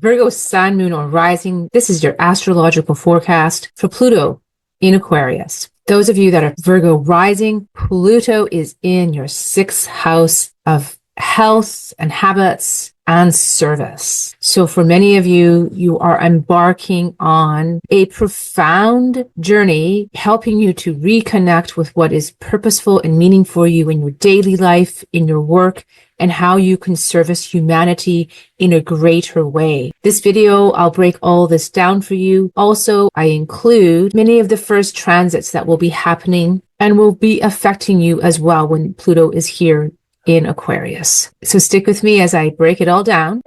Virgo sun, moon, or rising. This is your astrological forecast for Pluto in Aquarius. Those of you that are Virgo rising, Pluto is in your 6th house of health and habits and service. So for many of you, you are embarking on a profound journey, helping you to reconnect with what is purposeful and meaningful for you in your daily life, in your work, and how you can service humanity in a greater way. This video, I'll break all this down for you. Also, I include many of the first transits that will be happening and will be affecting you as well when Pluto is here in Aquarius. So stick with me as I break it all down.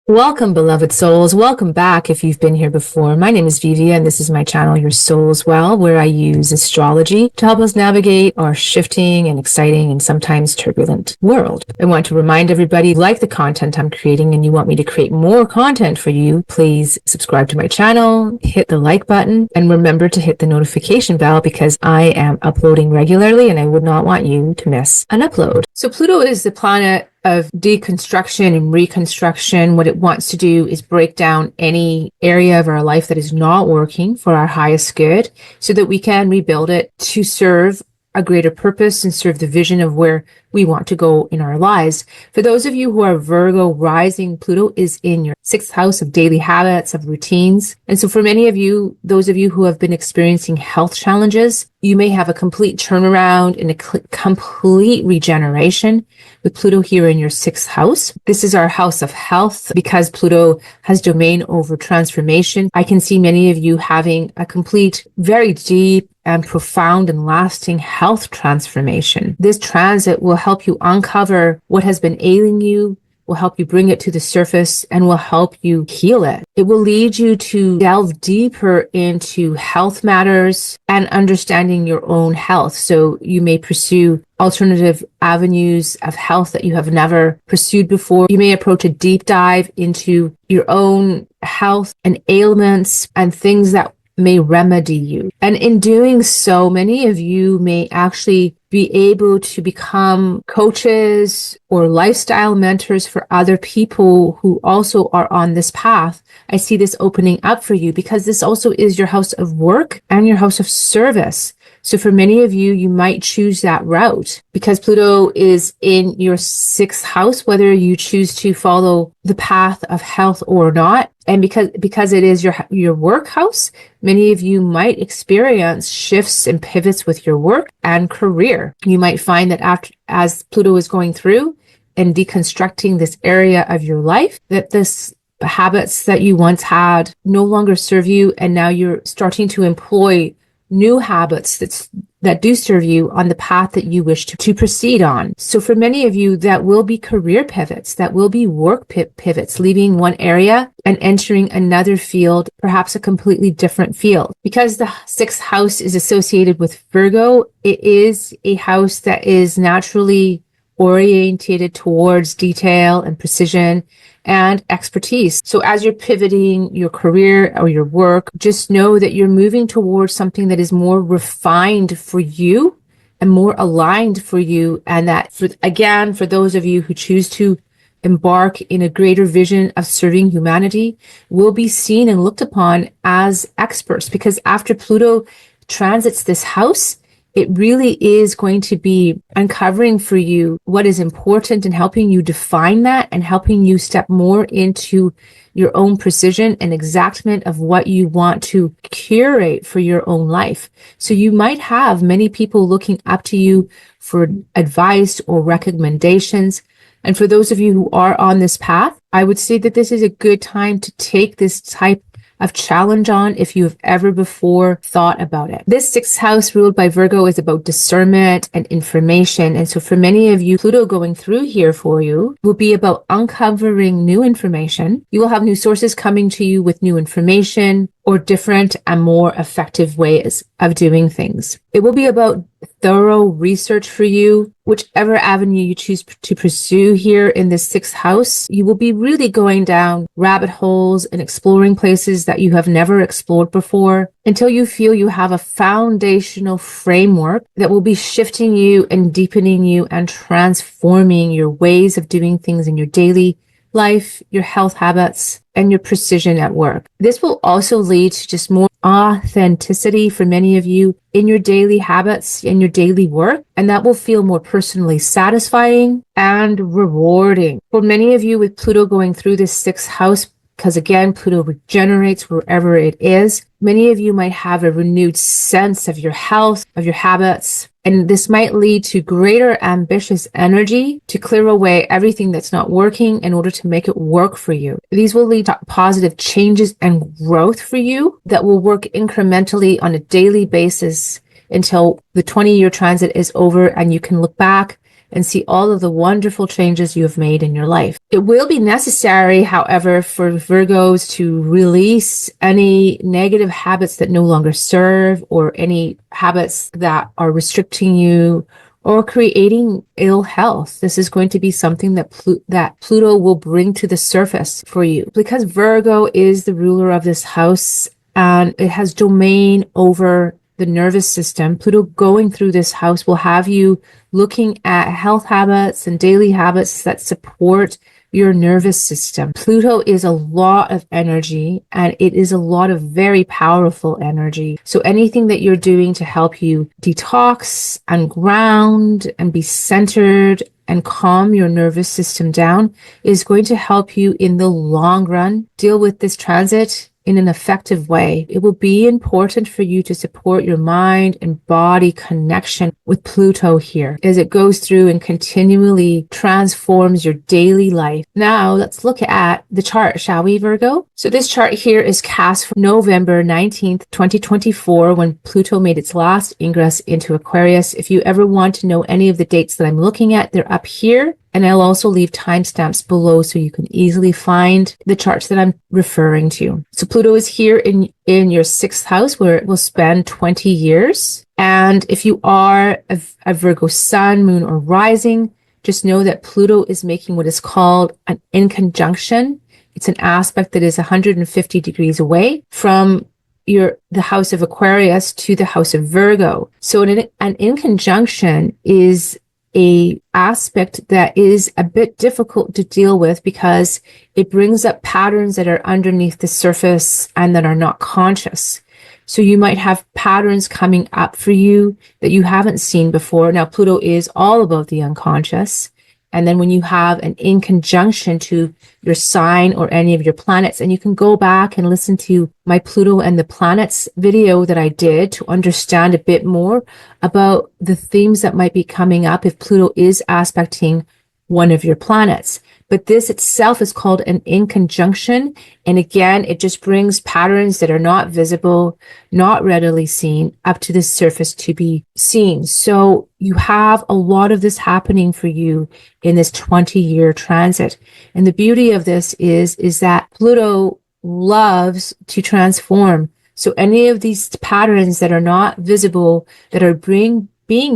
Welcome, beloved souls. Welcome back if you've been here before. My name is Vivía, and this is my channel, Your Soul's Well, where I use astrology to help us navigate our shifting and exciting and sometimes turbulent world. I want to remind everybody, like the content I'm creating and you want me to create more content for you, please subscribe to my channel, hit the like button, and remember to hit the notification bell because I am uploading regularly and I would not want you to miss an upload. So Pluto is the planet of deconstruction and reconstruction. What it wants to do is break down any area of our life that is not working for our highest good so that we can rebuild it to serve a greater purpose and serve the vision of where we want to go in our lives. For those of you who are Virgo rising, Pluto is in your 6th house of daily habits, of routines. And so for many of you, those of you who have been experiencing health challenges, you may have a complete turnaround and a complete regeneration with Pluto here in your 6th house. This is our house of health because Pluto has domain over transformation. I can see many of you having a complete, very deep and profound and lasting health transformation. This transit will help you uncover what has been ailing you, will help you bring it to the surface, and will help you heal it. It will lead you to delve deeper into health matters and understanding your own health. So you may pursue alternative avenues of health that you have never pursued before. You may approach a deep dive into your own health and ailments and things that may remedy you. And in doing so, many of you may actually be able to become coaches or lifestyle mentors for other people who also are on this path. I see this opening up for you because this also is your house of work and your house of service. So for many of you, you might choose that route because Pluto is in your 6th house, whether you choose to follow the path of health or not. And because it is your work house, many of you might experience shifts and pivots with your work and career. You might find that as Pluto is going through and deconstructing this area of your life, that this habits that you once had no longer serve you. And now you're starting to employ new habits that do serve you on the path that you wish to proceed on. So for many of you, that will be career pivots, that will be work pivots, leaving one area and entering another field, perhaps a completely different field. Because the 6th house is associated with Virgo, it is a house that is naturally orientated towards detail and precision and expertise. So as you're pivoting your career or your work, just know that you're moving towards something that is more refined for you and more aligned for you. And that, for those of you who choose to embark in a greater vision of serving humanity, will be seen and looked upon as experts. Because after Pluto transits this house, it really is going to be uncovering for you what is important and helping you define that and helping you step more into your own precision and exactment of what you want to curate for your own life. So you might have many people looking up to you for advice or recommendations. And for those of you who are on this path, I would say that this is a good time to take this type of challenge on if you have ever before thought about it. This 6th house ruled by Virgo is about discernment and information. And so for many of you, Pluto going through here for you will be about uncovering new information. You will have new sources coming to you with new information, or different and more effective ways of doing things. It will be about thorough research for you. Whichever avenue you choose to pursue here in this sixth house, you will be really going down rabbit holes and exploring places that you have never explored before until you feel you have a foundational framework that will be shifting you and deepening you and transforming your ways of doing things in your daily life, your health habits, and your precision at work. This will also lead to just more authenticity for many of you in your daily habits, in your daily work, and that will feel more personally satisfying and rewarding. For many of you with Pluto going through this sixth house, because again, Pluto regenerates wherever it is, many of you might have a renewed sense of your health, of your habits, and this might lead to greater ambitious energy to clear away everything that's not working in order to make it work for you. These will lead to positive changes and growth for you that will work incrementally on a daily basis until the 20-year transit is over and you can look back and see all of the wonderful changes you have made in your life. It will be necessary, however, for Virgos to release any negative habits that no longer serve or any habits that are restricting you or creating ill health. This is going to be something that Pluto will bring to the surface for you. Because Virgo is the ruler of this house and it has domain over the nervous system, Pluto going through this house will have you looking at health habits and daily habits that support your nervous system. Pluto is a lot of energy and it is a lot of very powerful energy. So anything that you're doing to help you detox and ground and be centered and calm your nervous system down is going to help you in the long run deal with this transit in an effective way. It will be important for you to support your mind and body connection with Pluto here as it goes through and continually transforms your daily life. Now let's look at the chart, shall we, Virgo? So this chart here is cast from November 19th, 2024, when Pluto made its last ingress into Aquarius. If you ever want to know any of the dates that I'm looking at, they're up here. And I'll also leave timestamps below so you can easily find the charts that I'm referring to. So Pluto is here in your sixth house where it will spend 20 years. And if you are a Virgo sun, moon, or rising, just know that Pluto is making what is called an inconjunction. It's an aspect that is 150 degrees away from the house of Aquarius to the house of Virgo. So an inconjunction is a aspect that is a bit difficult to deal with because it brings up patterns that are underneath the surface and that are not conscious. So you might have patterns coming up for you that you haven't seen before. Now, Pluto is all above the unconscious. And then when you have an inconjunction to your sign or any of your planets, and you can go back and listen to my Pluto and the planets video that I did to understand a bit more about the themes that might be coming up if Pluto is aspecting one of your planets. But this itself is called an inconjunction. And again, it just brings patterns that are not visible, not readily seen up to the surface to be seen. So you have a lot of this happening for you in this 20-year transit. And the beauty of this is that Pluto loves to transform. So any of these patterns that are not visible, that are being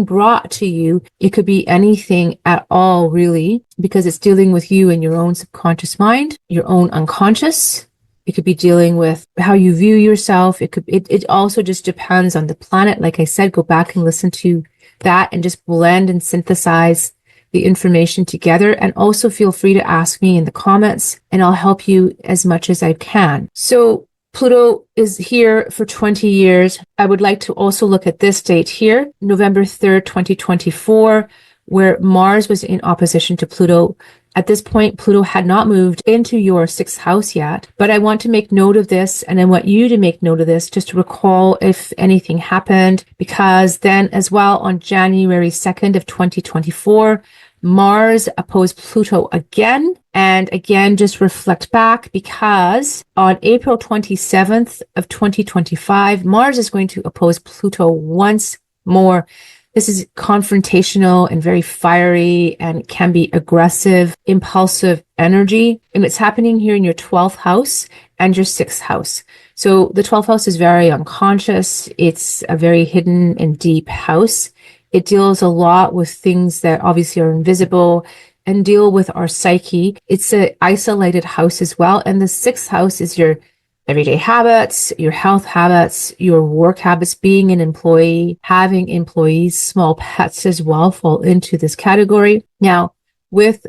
brought to you, it could be anything at all, really, because it's dealing with you and your own subconscious mind, your own unconscious. It could be dealing with how you view yourself. It also just depends on the planet. Like I said, go back and listen to that and just blend and synthesize the information together. And also feel free to ask me in the comments and I'll help you as much as I can. So Pluto is here for 20 years. I would like to also look at this date here, November 3rd, 2024, where Mars was in opposition to Pluto. At this point, Pluto had not moved into your sixth house yet, but I want to make note of this, and I want you to make note of this just to recall if anything happened, because then as well on January 2nd of 2024, Mars opposed Pluto again, and again, just reflect back because on April 27th of 2025, Mars is going to oppose Pluto once more. This is confrontational and very fiery and can be aggressive, impulsive energy. And it's happening here in your 12th house and your 6th house. So the 12th house is very unconscious. It's a very hidden and deep house. It deals a lot with things that obviously are invisible and deal with our psyche. It's an isolated house as well. And the 6th house is your everyday habits, your health habits, your work habits, being an employee, having employees, small pets as well fall into this category. Now, with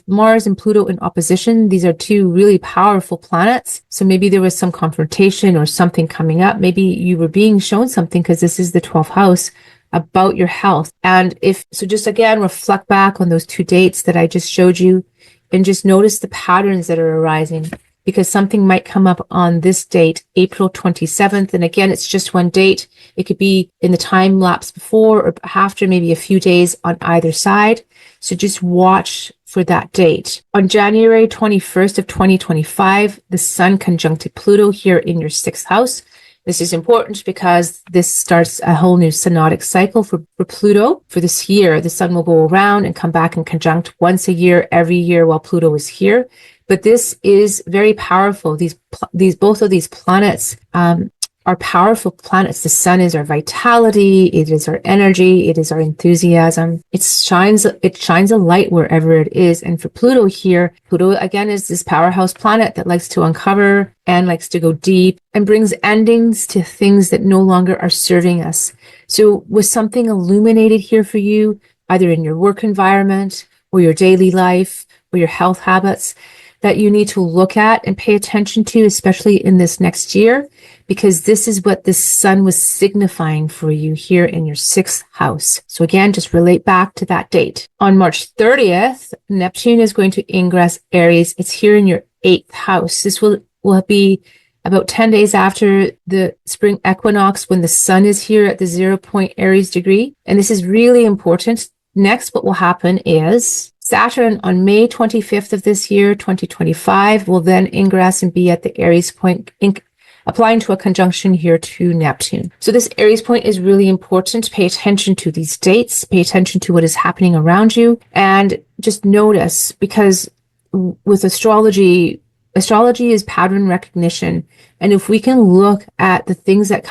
Mars and Pluto in opposition, these are two really powerful planets. So maybe there was some confrontation or something coming up. Maybe you were being shown something because this is the 12th house about your health. And just again, reflect back on those two dates that I just showed you and just notice the patterns that are arising, because something might come up on this date, April 27th. And again, it's just one date. It could be in the time lapse before or after, maybe a few days on either side. So just watch for that date. On January 21st of 2025, the Sun conjuncted Pluto here in your 6th house. This is important because this starts a whole new synodic cycle for Pluto. For this year, the Sun will go around and come back and conjunct once a year, every year while Pluto is here. But this is very powerful. Both of these planets are powerful planets. The Sun is our vitality. It is our energy. It is our enthusiasm. It shines a light wherever it is. And for Pluto here, Pluto again is this powerhouse planet that likes to uncover and likes to go deep and brings endings to things that no longer are serving us. So with something illuminated here for you, either in your work environment or your daily life or your health habits, that you need to look at and pay attention to, especially in this next year, because this is what the Sun was signifying for you here in your 6th house. So again, just relate back to that date. On March 30th, Neptune is going to ingress Aries. It's here in your 8th house. This will be about 10 days after the spring equinox, when the Sun is here at the 0 point Aries degree. And this is really important. Next, what will happen is Saturn on May 25th of this year, 2025, will then ingress and be at the Aries point, applying to a conjunction here to Neptune. So this Aries point is really important. Pay attention to these dates, pay attention to what is happening around you, and just notice, because with astrology is pattern recognition. And if we can look at the things that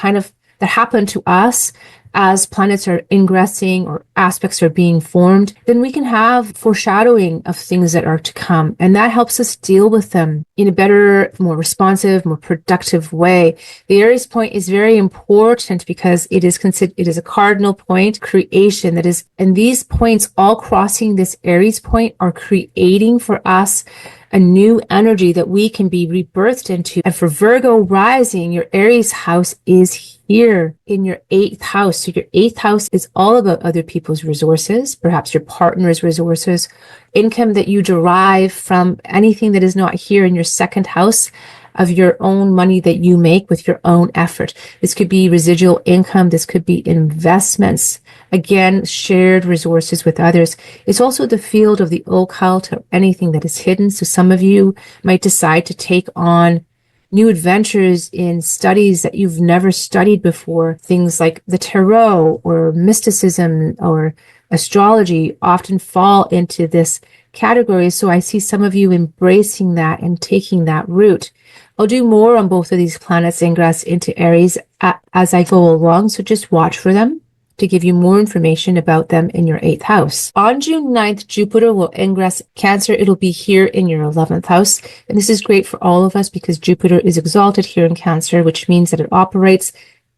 happen to us as planets are ingressing or aspects are being formed, then we can have foreshadowing of things that are to come. And that helps us deal with them in a better, more responsive, more productive way. The Aries point is very important because it is a cardinal point, creation that is, and these points all crossing this Aries point are creating for us a new energy that we can be rebirthed into. And for Virgo rising, your Aries house is here in your 8th house. So your 8th house is all about other people's resources, perhaps your partner's resources, income that you derive from anything that is not here in your 2nd house of your own money that you make with your own effort. This could be residual income. This could be investments. Again, shared resources with others. It's also the field of the occult or anything that is hidden. So some of you might decide to take on new adventures in studies that you've never studied before. Things like the tarot or mysticism or astrology often fall into this category. So I see some of you embracing that and taking that route. I'll do more on both of these planets ingress into Aries as I go along. So just watch for them to give you more information about them in your 8th house. On June 9th, Jupiter will ingress Cancer. It'll be here in your 11th house. And this is great for all of us because Jupiter is exalted here in Cancer, which means that it operates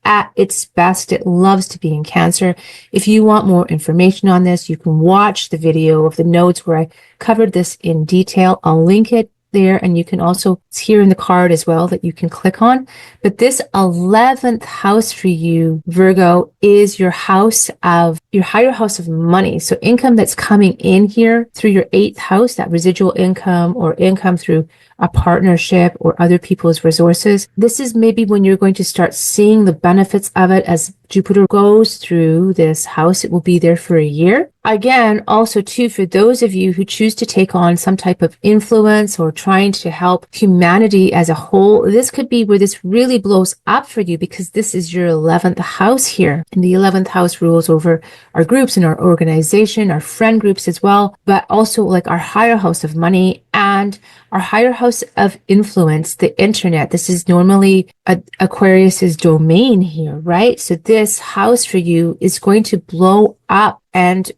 at its best. It loves to be in Cancer. If you want more information on this, you can watch the video of the notes where I covered this in detail. I'll link it there, and you can also, it's here in the card as well that you can click on. But this 11th house for you, Virgo, is your higher house of money. So income that's coming in here through your 8th house, that residual income or income through a partnership or other people's resources. This is maybe when you're going to start seeing the benefits of it as Jupiter goes through this house. It will be there for a year. Again, also too, for those of you who choose to take on some type of influence or trying to help humanity as a whole, this could be where this really blows up for you because this is your 11th house here. And the 11th house rules over our groups and our organization, our friend groups as well, but also like our higher house of money and our higher house of influence, the internet. This is normally Aquarius's domain here, right? So this house for you is going to blow up, and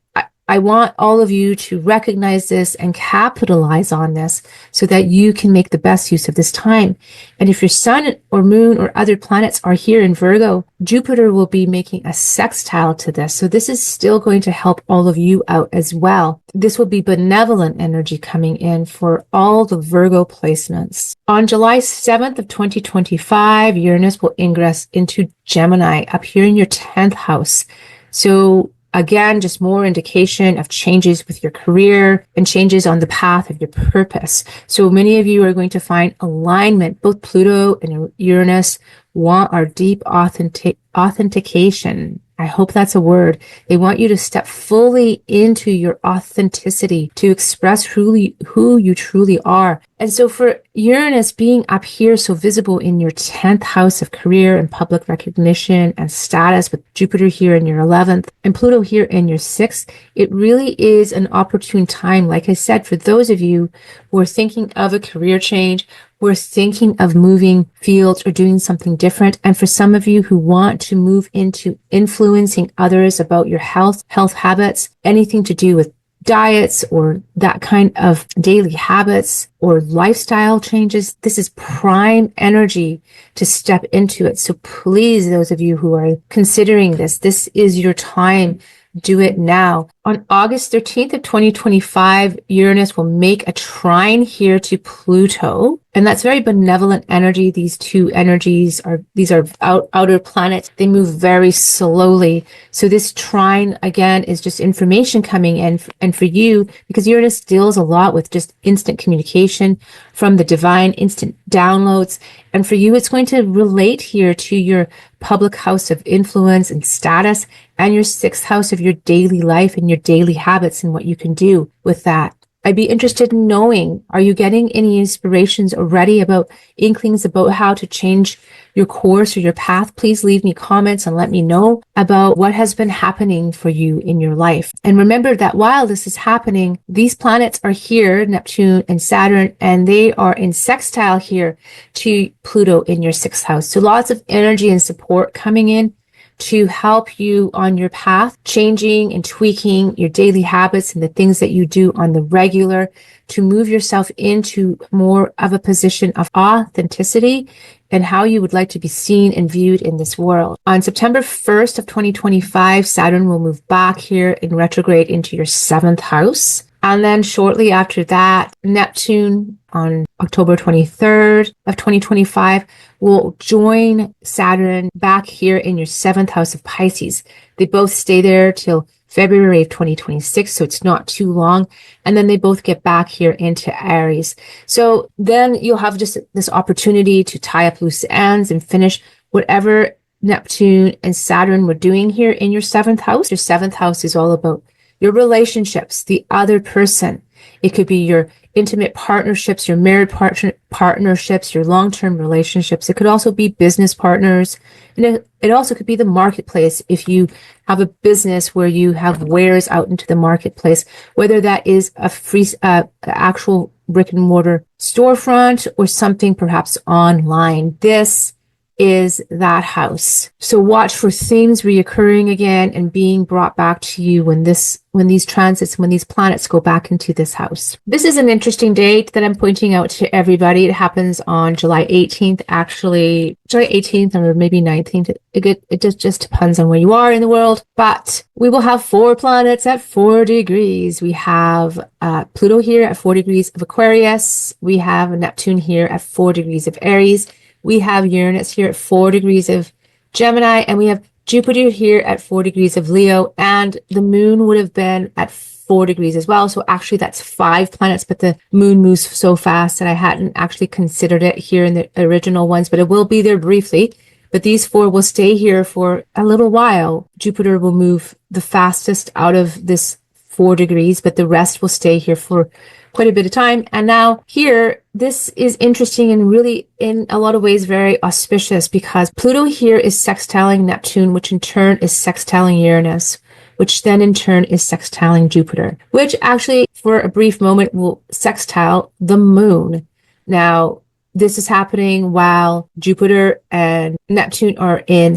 I want all of you to recognize this and capitalize on this so that you can make the best use of this time. And if your sun or moon or other planets are here in Virgo, Jupiter will be making a sextile to this. So this is still going to help all of you out as well. This will be benevolent energy coming in for all the Virgo placements. On July 7th of 2025, Uranus will ingress into Gemini up here in your 10th house. So again, just more indication of changes with your career and changes on the path of your purpose. So many of you are going to find alignment. Both Pluto and Uranus want our deep authentication. I hope that's a word. They want you to step fully into your authenticity, to express who you truly are. And so for Uranus being up here so visible in your 10th house of career and public recognition and status, with Jupiter here in your 11th and Pluto here in your 6th, it really is an opportune time, like I said, for those of you who are thinking of a career change, who are thinking of moving fields or doing something different. And for some of you who want to move into influencing others about your health habits, anything to do with diets or that kind of daily habits or lifestyle changes, this is prime energy to step into it. So please, those of you who are considering this is your time. Do it now. On August 13th of 2025, Uranus will make a trine here to Pluto. And that's very benevolent energy. These two energies these are outer planets. They move very slowly. So this trine, again, is just information coming in. And for you, because Uranus deals a lot with just instant communication from the divine, instant downloads. And for you, it's going to relate here to your public house of influence and status and your 6th house of your daily life and your daily habits and what you can do with that. I'd be interested in knowing, are you getting any inspirations already about inklings about how to change your course or your path? Please leave me comments and let me know about what has been happening for you in your life. And remember that while this is happening, these planets are here, Neptune and Saturn, and they are in sextile here to Pluto in your 6th house. So lots of energy and support coming in to help you on your path, changing and tweaking your daily habits and the things that you do on the regular to move yourself into more of a position of authenticity and how you would like to be seen and viewed in this world. On September 1st of 2025, Saturn will move back here in retrograde into your 7th house. And then shortly after that, Neptune on October 23rd of 2025 will join Saturn back here in your 7th house of Pisces. They both stay there till February of 2026, so it's not too long. And then they both get back here into Aries. So then you'll have just this opportunity to tie up loose ends and finish whatever Neptune and Saturn were doing here in your 7th house. Your 7th house is all about your relationships, the other person. It could be your intimate partnerships, your married partnerships, your long-term relationships. It could also be business partners. And it also could be the marketplace. If you have a business where you have wares out into the marketplace, whether that is a free, actual brick and mortar storefront or something perhaps online. This is that house. So watch for themes reoccurring again and being brought back to you when these transits, when these planets go back into this house. This is an interesting date that I'm pointing out to everybody. It happens on July 18th, actually July 18th or maybe 19th. It just depends on where you are in the world, but we will have 4 planets at 4 degrees. We have Pluto here at 4 degrees of Aquarius. We have Neptune here at 4 degrees of Aries. We have Uranus here at 4 degrees of Gemini, and we have Jupiter here at 4 degrees of Leo, and the moon would have been at 4 degrees as well. So actually that's 5 planets, but the moon moves so fast that I hadn't actually considered it here in the original ones, but it will be there briefly. But these 4 will stay here for a little while. Jupiter will move the fastest out of this 4 degrees, but the rest will stay here for quite a bit of time. And now here, this is interesting and really in a lot of ways very auspicious because Pluto here is sextiling Neptune, which in turn is sextiling Uranus, which then in turn is sextiling Jupiter, which actually for a brief moment, will sextile the moon. Now, this is happening while Jupiter and Neptune are in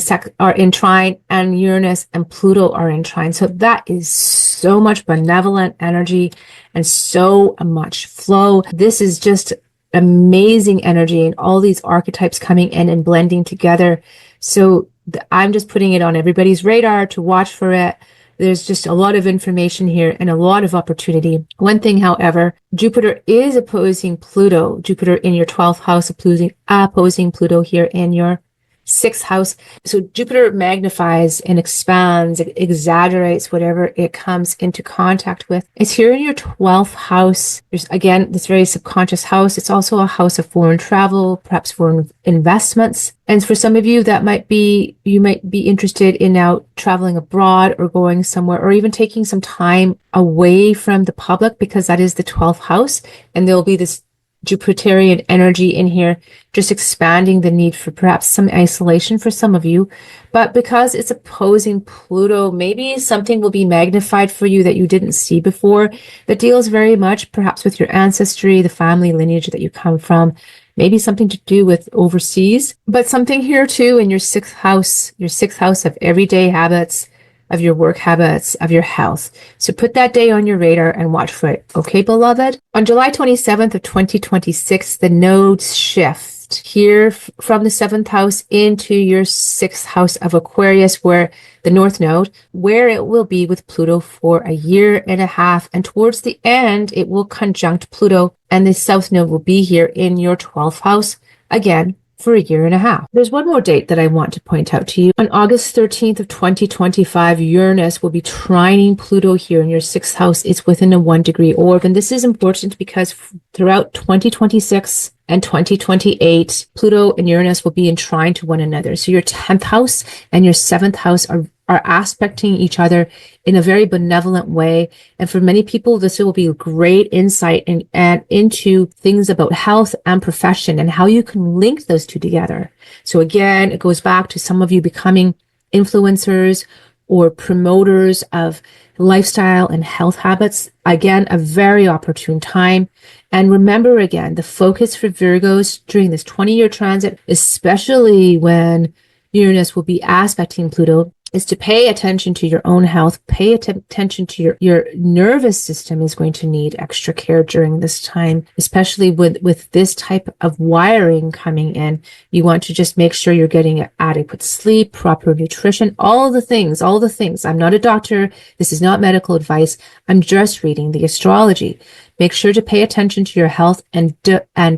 trine, and Uranus and Pluto are in trine. So that is so much benevolent energy and so much flow. This is just amazing energy, and all these archetypes coming in and blending together. So I'm just putting it on everybody's radar to watch for it. There's just a lot of information here and a lot of opportunity. One thing, however, Jupiter is opposing Pluto. Jupiter in your 12th house, opposing Pluto here in your 6th house. So Jupiter magnifies and expands, exaggerates whatever it comes into contact with. It's here in your 12th house. There's, again, this very subconscious house. It's also a house of foreign travel, perhaps foreign investments. And for some of you, you might be interested in now traveling abroad or going somewhere, or even taking some time away from the public, because that is the 12th house. And there'll be this Jupiterian energy in here, just expanding the need for perhaps some isolation for some of you. But because it's opposing Pluto, maybe something will be magnified for you that you didn't see before, that deals very much perhaps with your ancestry, the family lineage that you come from, maybe something to do with overseas, but something here too in your 6th house of everyday habits, of your work habits, of your health. So put that day on your radar and watch for it. Okay, beloved? On July 27th of 2026, the nodes shift here from the 7th house into your 6th house of Aquarius, where the North Node, where it will be with Pluto for a year and a half. And towards the end, it will conjunct Pluto, and the South Node will be here in your 12th house again for a year and a half. There's one more date that I want to point out to you. On August 13th of 2025, Uranus will be trining Pluto here in your 6th house. It's within a 1-degree orb. And this is important because throughout 2026 and 2028, Pluto and Uranus will be in trine to one another. So your 10th house and your 7th house are aspecting each other in a very benevolent way. And for many people, this will be a great insight and into things about health and profession and how you can link those two together. So again, it goes back to some of you becoming influencers or promoters of lifestyle and health habits. Again, a very opportune time. And remember, again, the focus for Virgos during this 20-year transit, especially when Uranus will be aspecting Pluto, is to pay attention to your own health, pay attention to your nervous system is going to need extra care during this time, especially with this type of wiring coming in. You want to just make sure you're getting adequate sleep, proper nutrition, all the things. I'm not a doctor. This is not medical advice. I'm just reading the astrology. Make sure to pay attention to your health and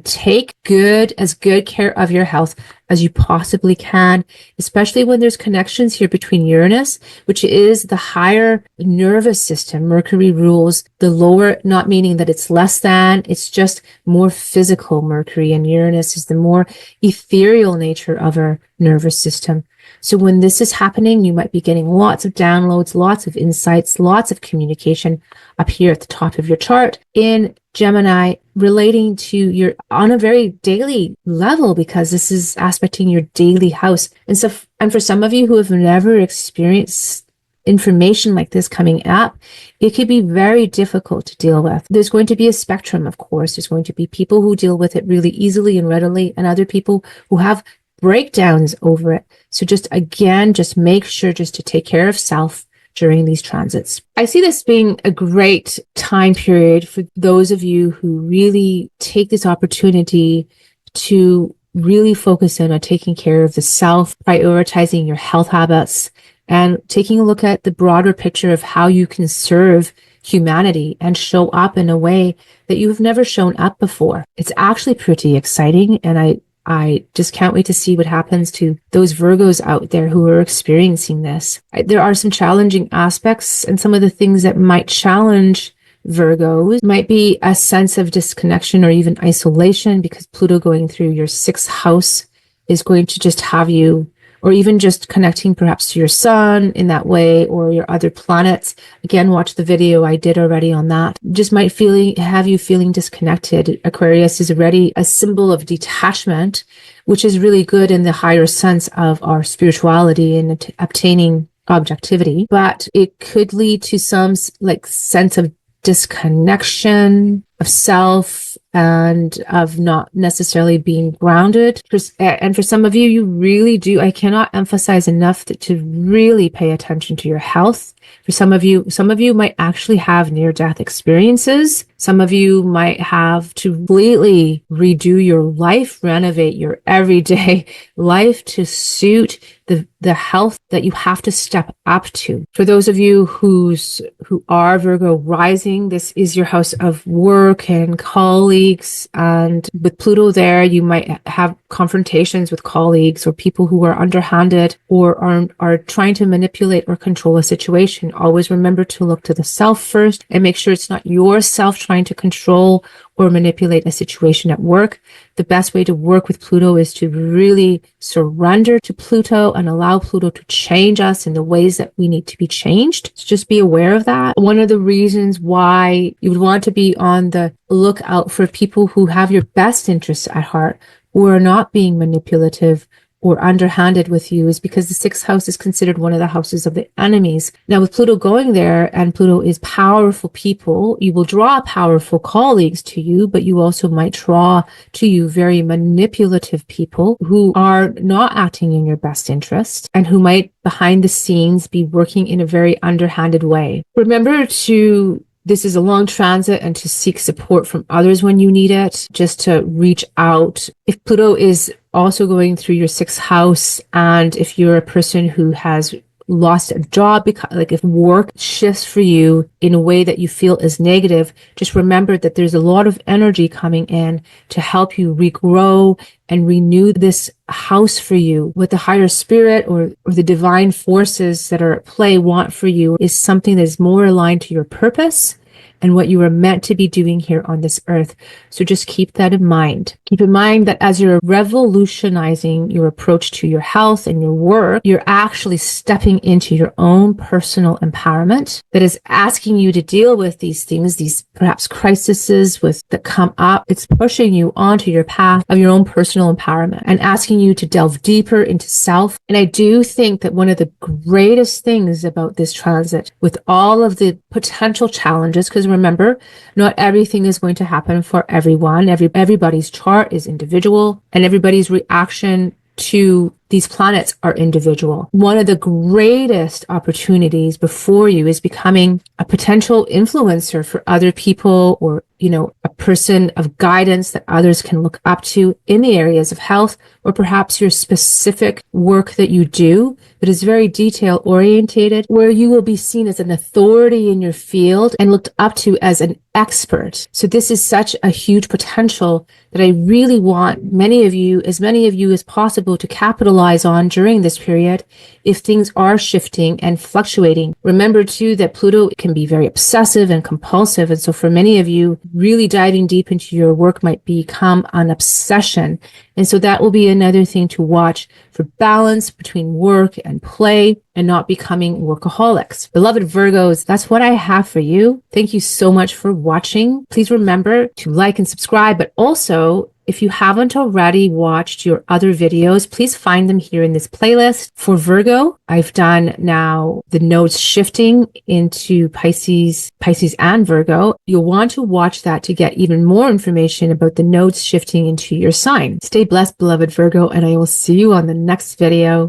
take good care of your health as you possibly can, especially when there's connections here between Uranus, which is the higher nervous system. Mercury rules the lower, not meaning that it's less than, it's just more physical Mercury, and Uranus is the more ethereal nature of our nervous system. So when this is happening, you might be getting lots of downloads, lots of insights, lots of communication up here at the top of your chart in Gemini, relating to your on a very daily level, because this is aspecting your daily house. And for some of you who have never experienced information like this coming up, it could be very difficult to deal with. There's going to be a spectrum, of course. There's going to be people who deal with it really easily and readily, and other people who have breakdowns over it. So just make sure just to take care of self during these transits. I see this being a great time period for those of you who really take this opportunity to really focus in on taking care of the self, prioritizing your health habits, and taking a look at the broader picture of how you can serve humanity and show up in a way that you've never shown up before. It's actually pretty exciting, and I just can't wait to see what happens to those Virgos out there who are experiencing this. There are some challenging aspects, and some of the things that might challenge Virgos might be a sense of disconnection or even isolation, because Pluto going through your 6th house is going to just have you, or even just connecting perhaps to your sun in that way, or your other planets. Again, watch the video I did already on that. Just might have you feeling disconnected. Aquarius is already a symbol of detachment, which is really good in the higher sense of our spirituality and obtaining objectivity, but it could lead to some sense of disconnection of self and of not necessarily being grounded. And for some of you, you really do. I cannot emphasize enough to really pay attention to your health. For some of you might actually have near-death experiences. Some of you might have to completely redo your life, renovate your everyday life to suit the health that you have to step up to. For those of you who are Virgo rising, this is your house of work and colleagues. And with Pluto there, you might have confrontations with colleagues or people who are underhanded or are trying to manipulate or control a situation. Always remember to look to the self first and make sure it's not yourself trying to control or manipulate a situation at work. The best way to work with Pluto is to really surrender to Pluto and allow Pluto to change us in the ways that we need to be changed. So just be aware of that. One of the reasons why you would want to be on the lookout for people who have your best interests at heart, who are not being manipulative or underhanded with you, is because the sixth house is considered one of the houses of the enemies. Now, with Pluto going there, and Pluto is powerful people, you will draw powerful colleagues to you, but you also might draw to you very manipulative people who are not acting in your best interest and who might behind the scenes be working in a very underhanded way. Remember this is a long transit, and to seek support from others when you need it, just to reach out. If Pluto is also going through your sixth house, and if you're a person who has lost a job, because like if work shifts for you in a way that you feel is negative, just remember that there's a lot of energy coming in to help you regrow and renew this house for you. What the higher spirit or the divine forces that are at play want for you is something that is more aligned to your purpose and what you are meant to be doing here on this earth. So just keep that in mind. Keep in mind that as you're revolutionizing your approach to your health and your work, you're actually stepping into your own personal empowerment that is asking you to deal with these things, these perhaps crises that come up. It's pushing you onto your path of your own personal empowerment and asking you to delve deeper into self. And I do think that one of the greatest things about this transit, with all of the potential challenges, because remember, not everything is going to happen for everyone. Everybody's chart is individual, and everybody's reaction to these planets are individual. One of the greatest opportunities before you is becoming a potential influencer for other people, or, a person of guidance that others can look up to in the areas of health, or perhaps your specific work that you do that is very detail orientated, where you will be seen as an authority in your field and looked up to as an expert. So this is such a huge potential that I really want as many of you as possible to capitalize on during this period if things are shifting and fluctuating. Remember too that Pluto can be very obsessive and compulsive. And so for many of you, really diving deep into your work might become an obsession. And so that will be another thing to watch for balance between work and play and not becoming workaholics. Beloved Virgos, that's what I have for you. Thank you so much for watching. Please remember to like and subscribe, but also, if you haven't already watched your other videos, please find them here in this playlist. For Virgo, I've done now the nodes shifting into Pisces and Virgo. You'll want to watch that to get even more information about the nodes shifting into your sign. Stay blessed, beloved Virgo, and I will see you on the next video.